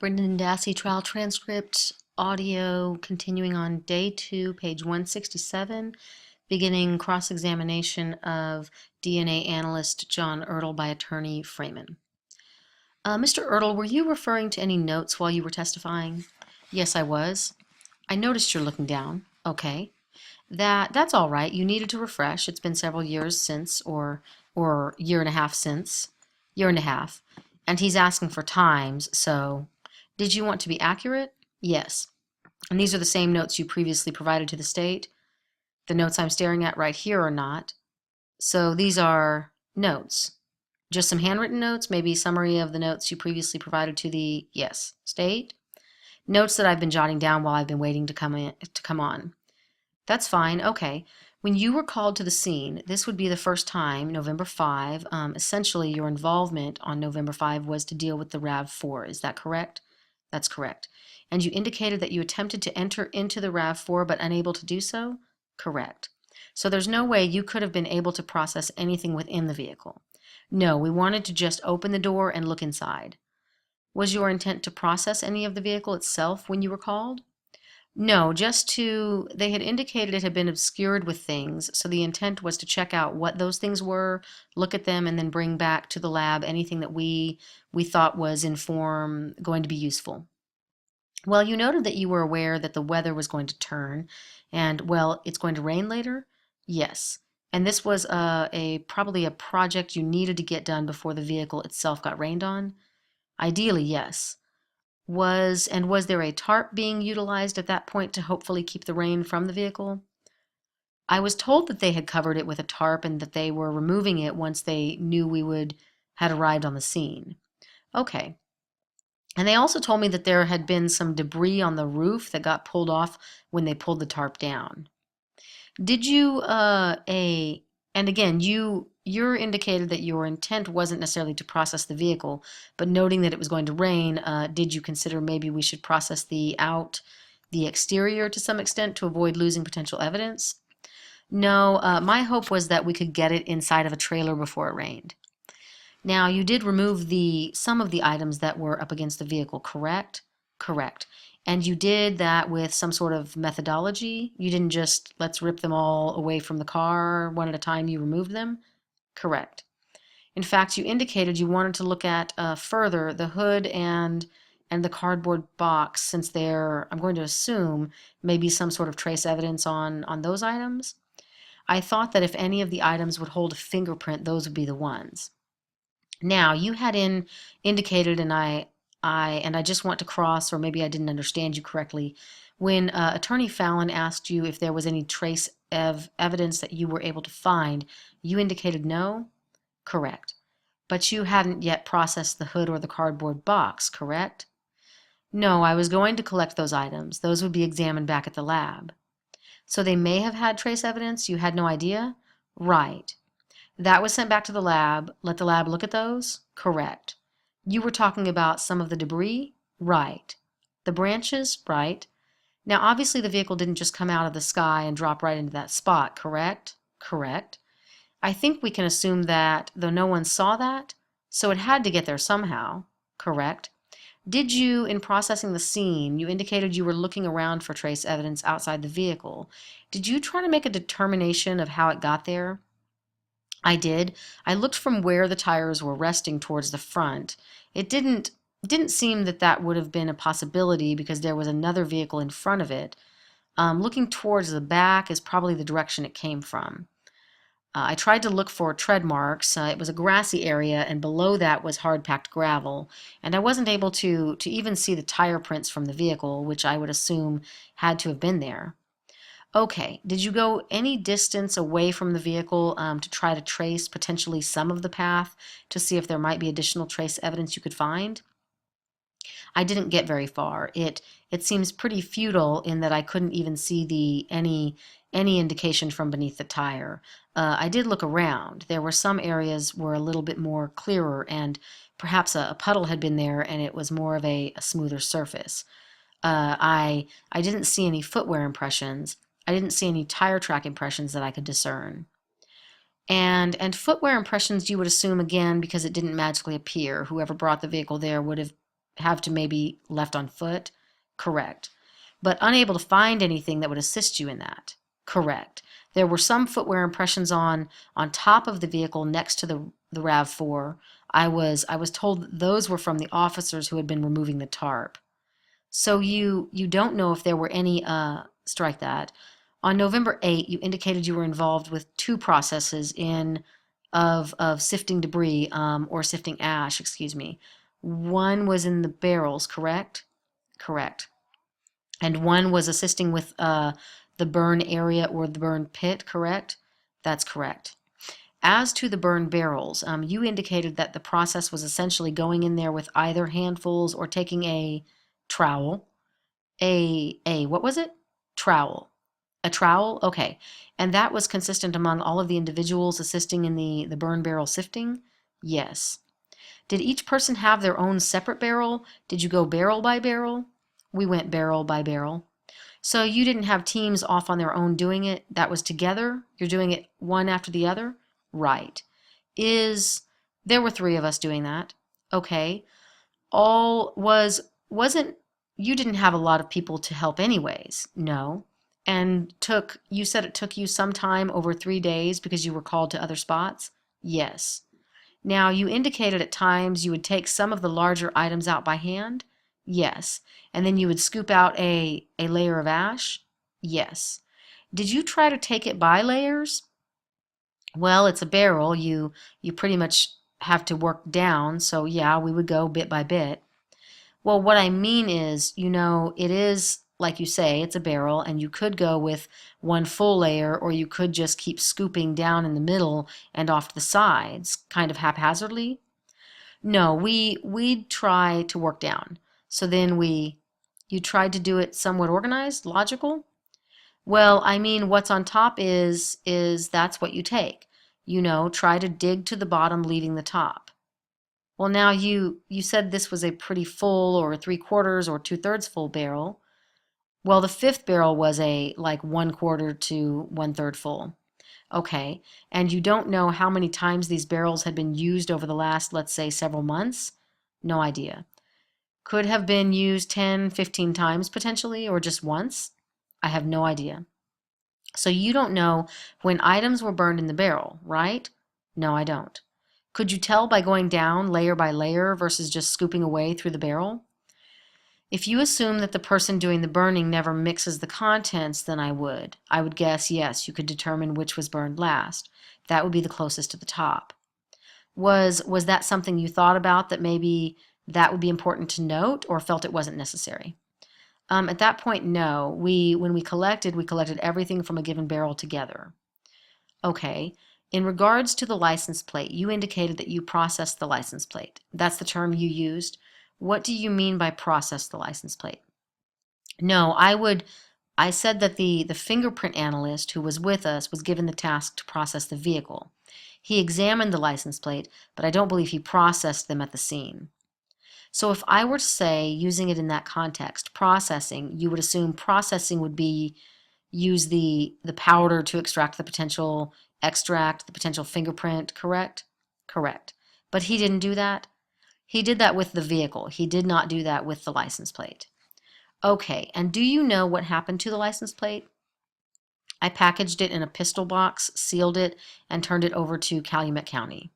Brendan Dassey trial transcript audio continuing on day 2, page 167, beginning cross-examination of DNA analyst John Ertl by attorney Fremgen. Mr. Ertl, were you referring to any notes while you were testifying? Yes, I was. I noticed you're looking down. Okay. That's all right. You needed to refresh. It's been several years since, or year and a half since. Year and a half. And he's asking for times, so did you want to be accurate? Yes. And these are the same notes you previously provided to the state? The notes I'm staring at right here are not. So these are notes. Just some handwritten notes, maybe a summary of the notes you previously provided to the, yes, state? Notes that I've been jotting down while I've been waiting to come on. That's fine. Okay. When you were called to the scene, this would be the first time, November 5. Essentially, your involvement on November 5 was to deal with the RAV4. Is that correct? That's correct. And you indicated that you attempted to enter into the RAV4 but unable to do so? Correct. So there's no way you could have been able to process anything within the vehicle. No, we wanted to just open the door and look inside. Was your intent to process any of the vehicle itself when you were called? No, they had indicated it had been obscured with things, so the intent was to check out what those things were, look at them, and then bring back to the lab anything that we thought was going to be useful. Well, you noted that you were aware that the weather was going to turn, and, well, it's going to rain later? Yes. And this was probably a project you needed to get done before the vehicle itself got rained on? Ideally, yes. Was there a tarp being utilized at that point to hopefully keep the rain from the vehicle? I was told that they had covered it with a tarp and that they were removing it once they knew had arrived on the scene. Okay. And they also told me that there had been some debris on the roof that got pulled off when they pulled the tarp down. Did you, and again, you're indicated that your intent wasn't necessarily to process the vehicle, but noting that it was going to rain, did you consider maybe we should process the exterior to some extent to avoid losing potential evidence? No, my hope was that we could get it inside of a trailer before it rained. Now, you did remove some of the items that were up against the vehicle, correct? Correct. And you did that with some sort of methodology? You didn't just, let's rip them all away from the car one at a time, you removed them? Correct. In fact, you indicated you wanted to look at further the hood and the cardboard box, since I'm going to assume, maybe some sort of trace evidence on those items. I thought that if any of the items would hold a fingerprint, those would be the ones. Now, you had indicated, and I just want to cross, or maybe I didn't understand you correctly, when Attorney Fallon asked you if there was any trace of evidence that you were able to find, you indicated no? Correct. But you hadn't yet processed the hood or the cardboard box, correct? No, I was going to collect those items. Those would be examined back at the lab. So they may have had trace evidence? You had no idea? Right. That was sent back to the lab. Let the lab look at those? Correct. You were talking about some of the debris? Right. The branches? Right. Now, obviously, the vehicle didn't just come out of the sky and drop right into that spot, correct? Correct. I think we can assume that, though no one saw that, so it had to get there somehow, correct? Did you, in processing the scene, you indicated you were looking around for trace evidence outside the vehicle. Did you try to make a determination of how it got there? I did. I looked from where the tires were resting towards the front. It didn't seem that would have been a possibility because there was another vehicle in front of it. Looking towards the back is probably the direction it came from. I tried to look for tread marks. It was a grassy area, and below that was hard-packed gravel, and I wasn't able to even see the tire prints from the vehicle, which I would assume had to have been there. Okay, did you go any distance away from the vehicle to try to trace potentially some of the path to see if there might be additional trace evidence you could find? I didn't get very far. It seems pretty futile in that I couldn't even see any indication from beneath the tire. I did look around. There were some areas were a little bit more clearer, and perhaps a puddle had been there and it was more of a smoother surface. I didn't see any footwear impressions. I didn't see any tire track impressions that I could discern. And footwear impressions you would assume, again, because it didn't magically appear. Whoever brought the vehicle there would have have to maybe left on foot? Correct. But unable to find anything that would assist you in that? Correct. There were some footwear impressions on top of the vehicle next to the RAV4. I was told that those were from the officers who had been removing the tarp. So you don't know if there were any, strike that. On November 8, you indicated you were involved with two processes of sifting debris, or sifting ash, excuse me. One was in the barrels, correct? Correct. And one was assisting with the burn area or the burn pit, correct? That's correct. As to the burn barrels, you indicated that the process was essentially going in there with either handfuls or taking a trowel. What was it? Trowel. A trowel? Okay. And that was consistent among all of the individuals assisting in the burn barrel sifting? Yes. Did each person have their own separate barrel? Did you go barrel by barrel? We went barrel by barrel. So you didn't have teams off on their own doing it. That was together. You're doing it one after the other? Right. There were three of us doing that. Okay. Wasn't, you didn't have a lot of people to help anyways. No. And you said it took you some time over 3 days because you were called to other spots? Yes. Now, you indicated at times you would take some of the larger items out by hand? Yes. And then you would scoop out a layer of ash? Yes. Did you try to take it by layers? Well, it's a barrel. You pretty much have to work down, so yeah, we would go bit by bit. Well, what I mean is, it is, like you say, it's a barrel, and you could go with one full layer, or you could just keep scooping down in the middle and off to the sides, kind of haphazardly. No, we'd try to work down. So then you tried to do it somewhat organized, logical? Well, I mean, what's on top is that's what you take. Try to dig to the bottom, leaving the top. Well, now you said this was a pretty full or 3/4 or 2/3 full barrel. Well, the fifth barrel was a like 1/4 to 1/3 full. Okay, and you don't know how many times these barrels had been used over the last, let's say, several months? No idea. Could have been used 10, 15 times potentially, or just once? I have no idea. So you don't know when items were burned in the barrel, right? No, I don't. Could you tell by going down layer by layer versus just scooping away through the barrel? If you assume that the person doing the burning never mixes the contents, then I would. I would guess, yes, you could determine which was burned last. That would be the closest to the top. Was that something you thought about, that maybe that would be important to note, or felt it wasn't necessary? At that point, no. When we collected everything from a given barrel together. Okay. In regards to the license plate, you indicated that you processed the license plate. That's the term you used. What do you mean by process the license plate? No, I said that the fingerprint analyst who was with us was given the task to process the vehicle. He examined the license plate, but I don't believe he processed them at the scene. So if I were to say, using it in that context, processing, you would assume processing would be use the powder to extract the potential fingerprint, correct? Correct. But he didn't do that? He did that with the vehicle. He did not do that with the license plate. Okay, and do you know what happened to the license plate? I packaged it in a pistol box, sealed it, and turned it over to Calumet County.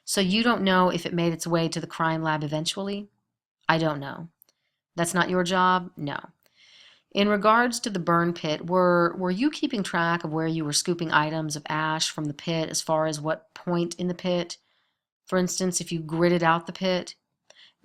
So you don't know if it made its way to the crime lab eventually? I don't know. That's not your job? No. In regards to the burn pit, were you keeping track of where you were scooping items of ash from the pit, as far as what point in the pit? For instance, if you gridded out the pit?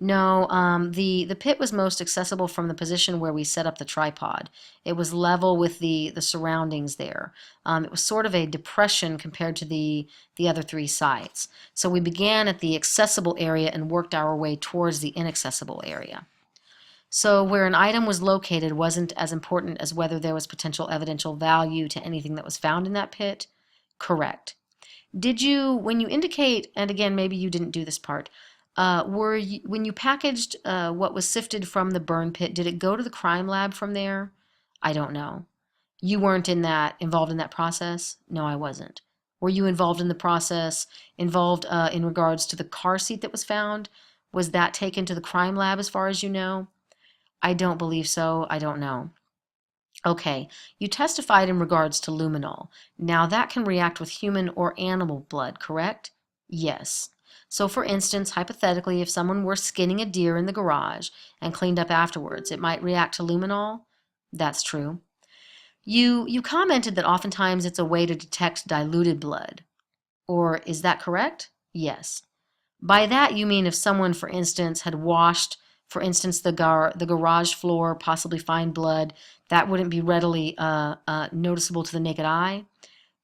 No, the pit was most accessible from the position where we set up the tripod. It was level with the surroundings there. It was sort of a depression compared to the other three sites. So we began at the accessible area and worked our way towards the inaccessible area. So where an item was located wasn't as important as whether there was potential evidential value to anything that was found in that pit? Correct. Did you, when you indicate, and again, maybe you didn't do this part, when you packaged what was sifted from the burn pit, did it go to the crime lab from there? I don't know. You weren't involved in that process? No, I wasn't. Were you involved in the process, in regards to the car seat that was found? Was that taken to the crime lab as far as you know? I don't believe so. I don't know. Okay, you testified in regards to luminol. Now that can react with human or animal blood, correct? Yes. So for instance, hypothetically, if someone were skinning a deer in the garage and cleaned up afterwards, it might react to luminol? That's true. You commented that oftentimes it's a way to detect diluted blood. Or is that correct? Yes. By that you mean if someone, for instance, had washed, for instance, the garage floor, possibly find blood, that wouldn't be readily noticeable to the naked eye?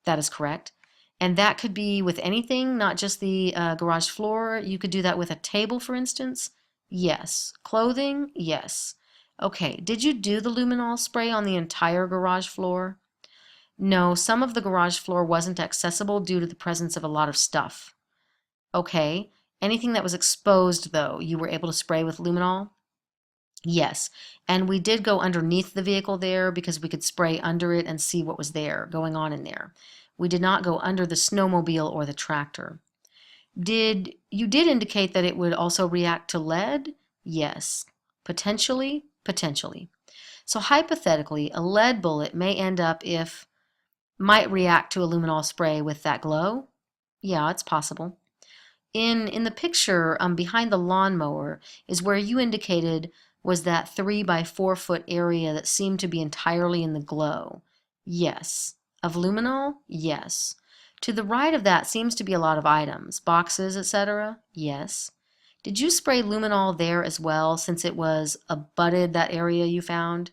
That is correct. And that could be with anything, not just the garage floor. You could do that with a table, for instance? Yes. Clothing? Yes. Okay, did you do the luminol spray on the entire garage floor? No, some of the garage floor wasn't accessible due to the presence of a lot of stuff. Okay. Anything that was exposed, though, you were able to spray with luminol? Yes. And we did go underneath the vehicle there because we could spray under it and see what was there, going on in there. We did not go under the snowmobile or the tractor. You did indicate that it would also react to lead? Yes. Potentially? Potentially. So hypothetically, a lead bullet might react to a luminol spray with that glow? Yeah, it's possible. In the picture behind the lawnmower is where you indicated was that 3 by 4 foot area that seemed to be entirely in the glow. Yes. Of luminol? Yes. To the right of that seems to be a lot of items, boxes, etc. Yes. Did you spray luminol there as well, since it was abutted that area you found?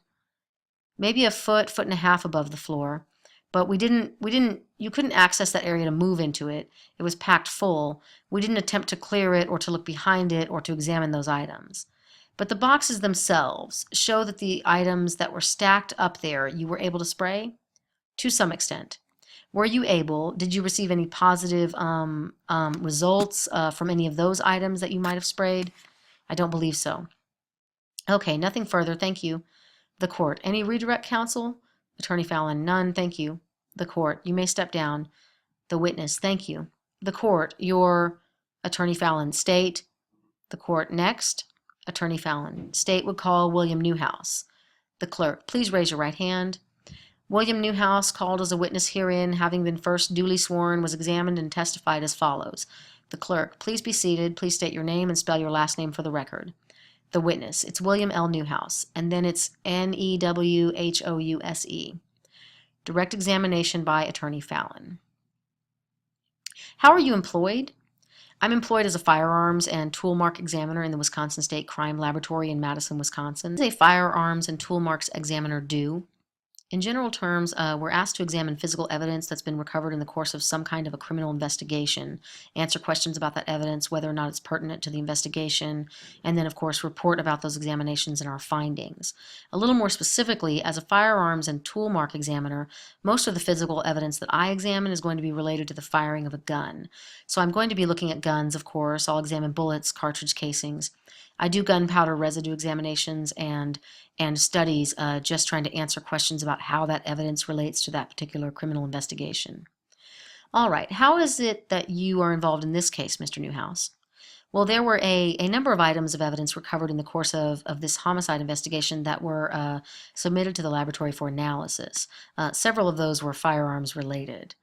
Maybe a foot, foot and a half above the floor. But you couldn't access that area to move into it. It was packed full. We didn't attempt to clear it or to look behind it or to examine those items. But the boxes themselves show that the items that were stacked up there you were able to spray? To some extent. Did you receive any positive results from any of those items that you might have sprayed? I don't believe so. Okay, nothing further, thank you. The court, any redirect counsel? Attorney Fallon, none, thank you. The court, you may step down. The witness, thank you. The court, your Attorney Fallon, state. The court, next. Attorney Fallon, state would call William Newhouse. The clerk, please raise your right hand. William Newhouse, called as a witness herein, having been first duly sworn, was examined and testified as follows. The clerk, please be seated. Please state your name and spell your last name for the record. The witness, it's William L. Newhouse, and then it's Newhouse. Direct examination by Attorney Fallon. How are you employed? I'm employed as a firearms and toolmark examiner in the Wisconsin State Crime Laboratory in Madison, Wisconsin. What does a firearms and toolmarks examiner do? In general terms, we're asked to examine physical evidence that's been recovered in the course of some kind of a criminal investigation, answer questions about that evidence, whether or not it's pertinent to the investigation, and then, of course, report about those examinations and our findings. A little more specifically, as a firearms and toolmark examiner, most of the physical evidence that I examine is going to be related to the firing of a gun. So I'm going to be looking at guns, of course. I'll examine bullets, cartridge casings. I do gunpowder residue examinations and studies just trying to answer questions about how that evidence relates to that particular criminal investigation. All right, how is it that you are involved in this case, Mr. Newhouse? Well, there were a number of items of evidence recovered in the course of this homicide investigation that were submitted to the laboratory for analysis. Several of those were firearms related.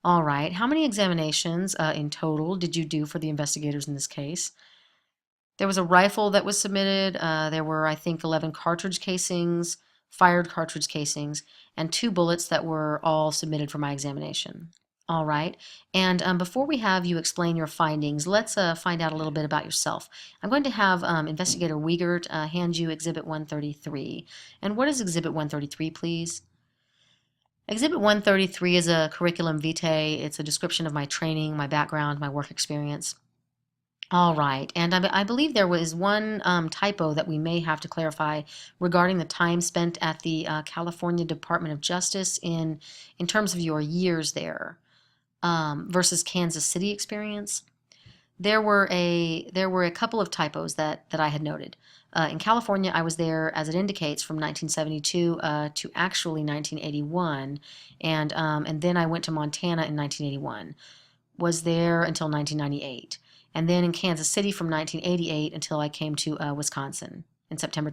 All right, how many examinations in total did you do for the investigators in this case? There was a rifle that was submitted. There were, I think, 11 cartridge casings, fired cartridge casings, and 2 bullets that were all submitted for my examination. All right. And before we have you explain your findings, let's find out a little bit about yourself. I'm going to have Investigator Wiegert hand you Exhibit 133. And what is Exhibit 133, please? Exhibit 133 is a curriculum vitae. It's a description of my training, my background, my work experience. All right, and I believe there was one typo that we may have to clarify regarding the time spent at the California Department of Justice in terms of your years there versus Kansas City experience. There were a couple of typos that I had noted. In California, I was there, as it indicates, from 1972 to actually 1981, and then I went to Montana in 1981. Was there until 1998. and then in Kansas City from 1988 until I came to Wisconsin in September